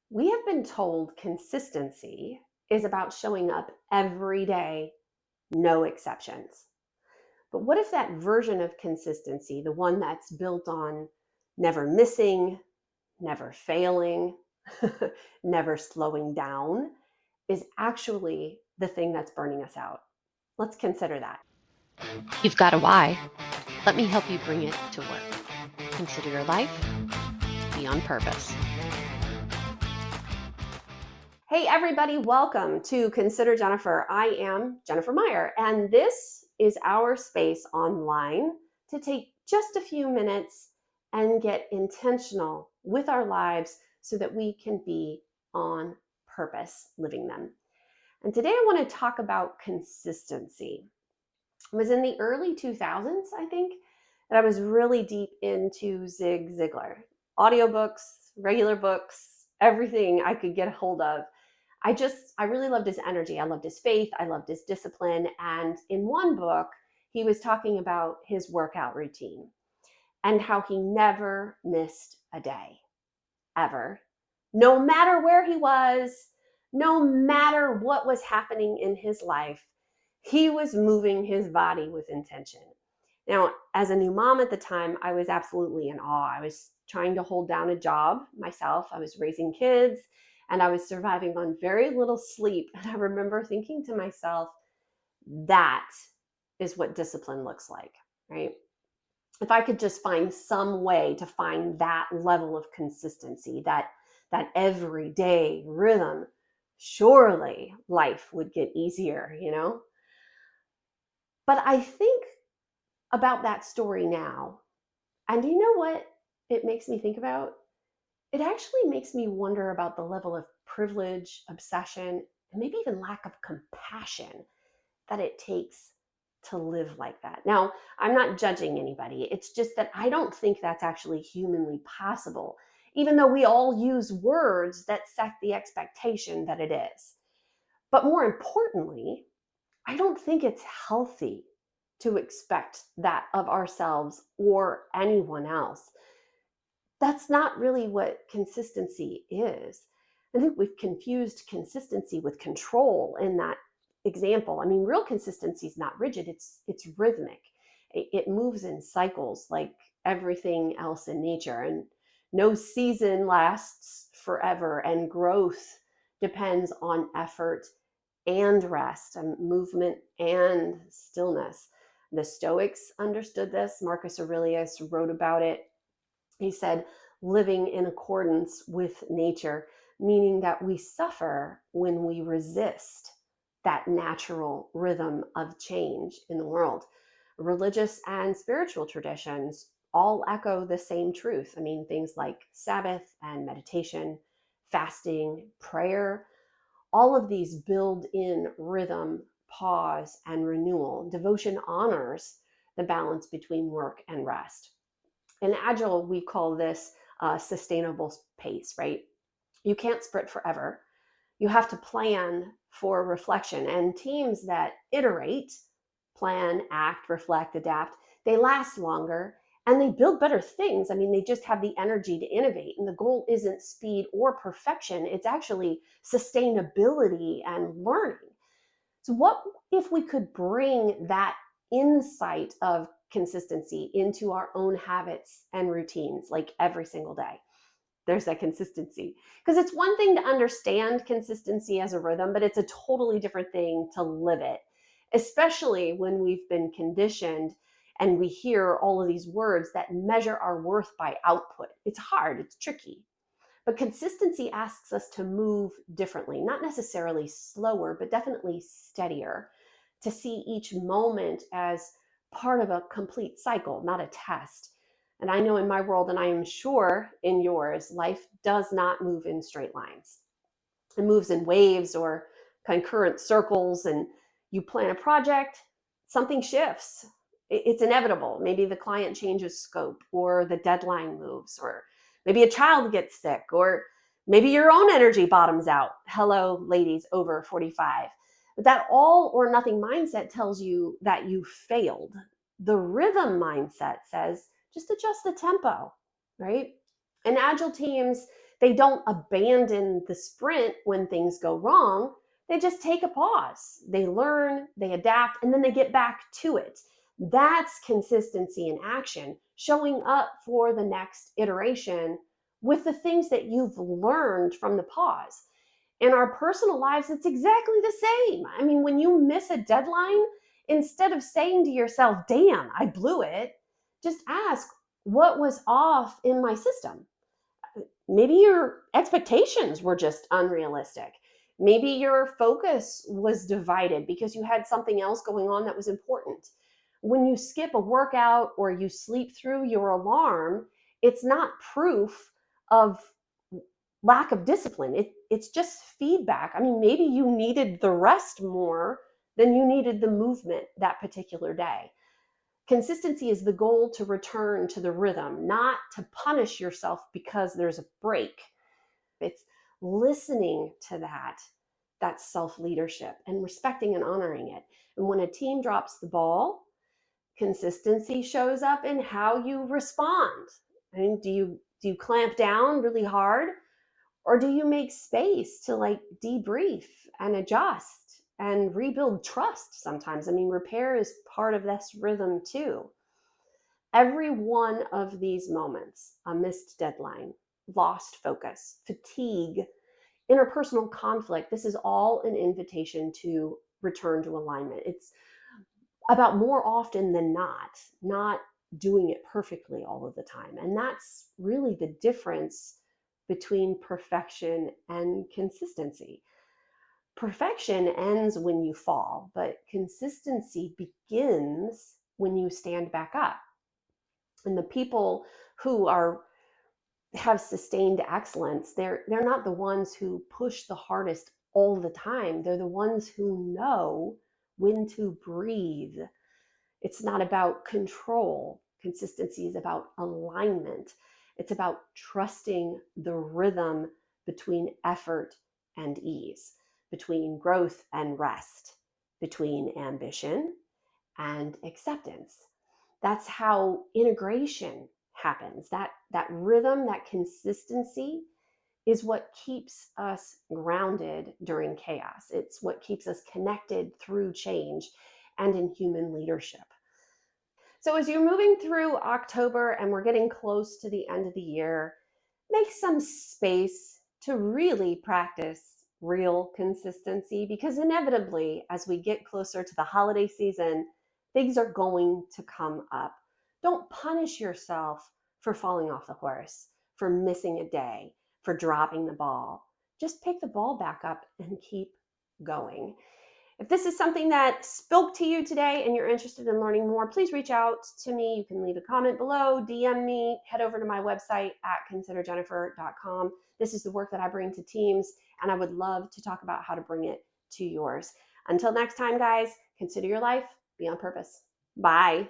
We have been told consistency is about showing up every day, no exceptions. But what if that version of consistency, the one that's built on never missing, never failing, never slowing down, is actually the thing that's burning us out? Let's consider that. You've got a why. Let me help you bring it to work. Consider your life, be on purpose. Hey, everybody, welcome to Consider Jennifer. I am Jennifer Meyer, and this is our space online to take just a few minutes and get intentional with our lives so that we can be on purpose living them. And today I want to talk about consistency. It was in the early 2000s, I think, that I was really deep into Zig Ziglar. Audiobooks, regular books, everything I could get a hold of. I really loved his energy. I loved his faith. I loved his discipline. And in one book, he was talking about his workout routine and how he never missed a day, ever. No matter where he was, no matter what was happening in his life, he was moving his body with intention. Now, as a new mom at the time, I was absolutely in awe. I was trying to hold down a job myself. I was raising kids and I was surviving on very little sleep. And I remember thinking to myself, that is what discipline looks like, right? If I could just find some way to find that level of consistency, that everyday rhythm, surely life would get easier. But I think about that story now, and you know what it makes me think about? It actually makes me wonder about the level of privilege, obsession, and maybe even lack of compassion that it takes to live like that. Now, I'm not judging anybody. It's just that I don't think that's actually humanly possible, even though we all use words that set the expectation that it is. But more importantly, I don't think it's healthy to expect that of ourselves or anyone else. That's not really what consistency is. I think we've confused consistency with control in that example. I mean, real consistency is not rigid, it's rhythmic. It moves in cycles like everything else in nature, and no season lasts forever, and growth depends on effort and rest and movement and stillness. The Stoics understood this. Marcus Aurelius wrote about it. He said, living in accordance with nature, meaning that we suffer when we resist that natural rhythm of change in the world. Religious and spiritual traditions all echo the same truth. I mean, things like Sabbath and meditation, fasting, prayer, all of these build in rhythm, pause, and renewal. Devotion honors the balance between work and rest. In Agile, we call this sustainable pace, right? You can't sprint forever. You have to plan for reflection. And teams that iterate, plan, act, reflect, adapt, they last longer and they build better things. I mean, they just have the energy to innovate. And the goal isn't speed or perfection, it's actually sustainability and learning. So, what if we could bring that insight of consistency into our own habits and routines, like every single day? There's that consistency. Because it's one thing to understand consistency as a rhythm, but it's a totally different thing to live it, especially when we've been conditioned and we hear all of these words that measure our worth by output. It's hard, it's tricky. But consistency asks us to move differently, not necessarily slower, but definitely steadier, to see each moment as part of a complete cycle, not a test. And I know in my world, and I am sure in yours, life does not move in straight lines. It moves in waves or concurrent circles, and you plan a project, something shifts. It's inevitable. Maybe the client changes scope, or the deadline moves, or maybe a child gets sick, or maybe your own energy bottoms out. Hello, ladies over 45. But that all or nothing mindset tells you that you failed. The rhythm mindset says just adjust the tempo, right? And agile teams, They don't abandon the sprint when things go wrong. They just take a pause. They learn, they adapt, and then they get back to it. That's consistency in action, showing up for the next iteration with the things that you've learned from the pause. In our personal lives, it's exactly the same. I mean, when you miss a deadline, instead of saying to yourself, damn, I blew it, just ask, what was off in my system? Maybe your expectations were just unrealistic. Maybe your focus was divided because you had something else going on that was important. When you skip a workout or you sleep through your alarm, it's not proof of lack of discipline. It's just feedback. I mean, maybe you needed the rest more than you needed the movement that particular day. Consistency is the goal to return to the rhythm, not to punish yourself because there's a break. It's listening to that self-leadership and respecting and honoring it. And when a team drops the ball, consistency shows up in how you respond. I mean, do you clamp down really hard, or do you make space to like debrief and adjust and rebuild trust sometimes? I mean, repair is part of this rhythm too. Every one of these moments, a missed deadline, lost focus, fatigue, interpersonal conflict, this is all an invitation to return to alignment. It's about more often than not doing it perfectly all of the time. And that's really the difference between perfection and consistency. Perfection ends when you fall, but consistency begins when you stand back up. And the people who have sustained excellence, they're not the ones who push the hardest all the time. They're the ones who know when to breathe. It's not about control. Consistency is about alignment. It's about trusting the rhythm between effort and ease, between growth and rest, between ambition and acceptance. That's how integration happens. That rhythm, that consistency is what keeps us grounded during chaos. It's what keeps us connected through change and in human leadership. So as you're moving through October and we're getting close to the end of the year, make some space to really practice real consistency, because inevitably, as we get closer to the holiday season, things are going to come up. Don't punish yourself for falling off the horse, for missing a day, for dropping the ball. Just pick the ball back up and keep going. If this is something that spoke to you today and you're interested in learning more, please reach out to me. You can leave a comment below, DM me, head over to my website at considerjennifer.com. This is the work that I bring to teams, and I would love to talk about how to bring it to yours. Until next time, guys, consider your life, be on purpose. Bye.